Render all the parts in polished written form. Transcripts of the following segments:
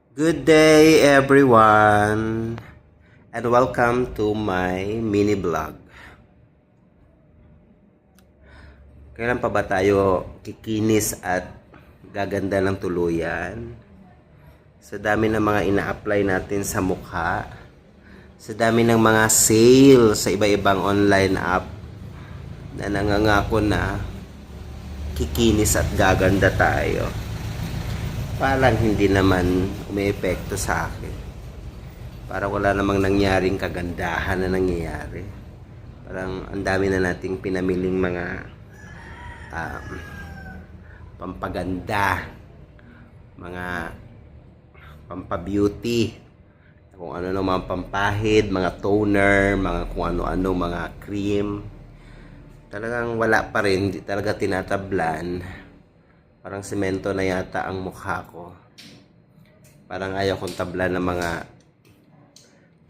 Good day everyone and welcome to my mini vlog. Kailan pa ba tayo kikinis at gaganda ng tuluyan? Sa dami ng mga ina-apply natin sa mukha, sa dami ng mga sale sa iba-ibang online app na nangangako na kikinis at gaganda tayo. Parang hindi naman umiepekto sa akin. Parang wala namang nangyaring kagandahan na nangyayari. Parang ang dami na nating pinamiling mga pampaganda, mga pampabeauty, kung ano no, mga pampahid, mga toner, mga kung ano-ano, mga cream. Talagang wala pa rin, hindi talaga tinatablan. Parang semento na yata ang mukha ko. Parang ayaw kong tablan ng mga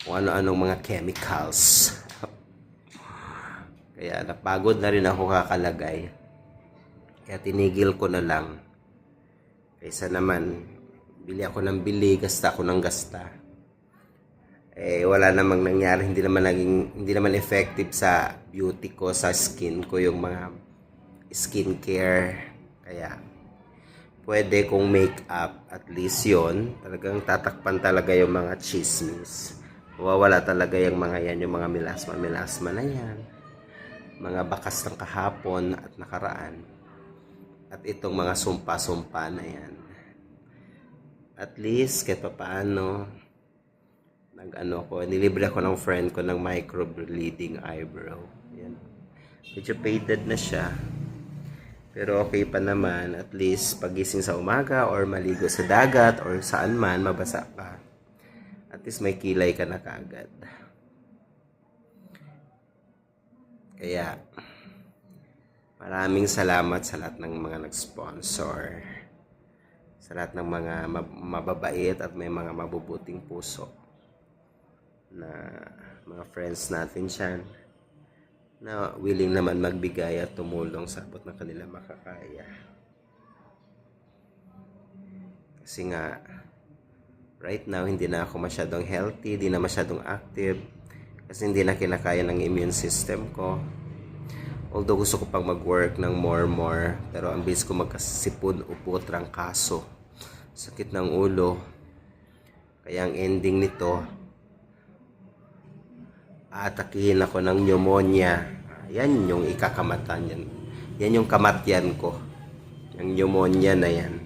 kung ano-anong mga chemicals. Kaya napagod na rin ako kakalagay. Kaya tinigil ko na lang. Kaysa naman, bili ako ng bili, gasta ako ng gasta. Wala namang nangyari, hindi naman effective sa beauty ko, sa skin ko, yung mga skincare. Kaya pwede kong make-up, at least yon. Talagang tatakpan talaga yung mga chismis. Mawawala talaga yung mga yan, yung mga milasma na yan. Mga bakas ng kahapon at nakaraan. At itong mga sumpa-sumpa na yan. At least, kahit paano, nilibre ako ng friend ko ng microbleeding eyebrow. Yan. Medyo faded na siya. Pero okay pa naman, at least pagising sa umaga or maligo sa dagat or saan man, mabasa ka. At least may kilay ka na kaagad. Kaya, maraming salamat sa lahat ng mga nag-sponsor. Sa lahat ng mga mababait at may mga mabubuting puso. Na mga friends natin siyan. Na willing naman magbigay at tumulong sa abot ng kanila makakaya. Kasi nga, right now, hindi na ako masyadong healthy, hindi na masyadong active, kasi hindi na kinakaya ng immune system ko. Although gusto ko pang mag-work ng more, pero ang bilis ko magkasipon, upo, trangkaso, sakit ng ulo. Kaya ang ending nito, atakihin ako ng pneumonia. Yan yung ikakamatan yan. Yan yung kamatyan ko. Yung pneumonia na yan.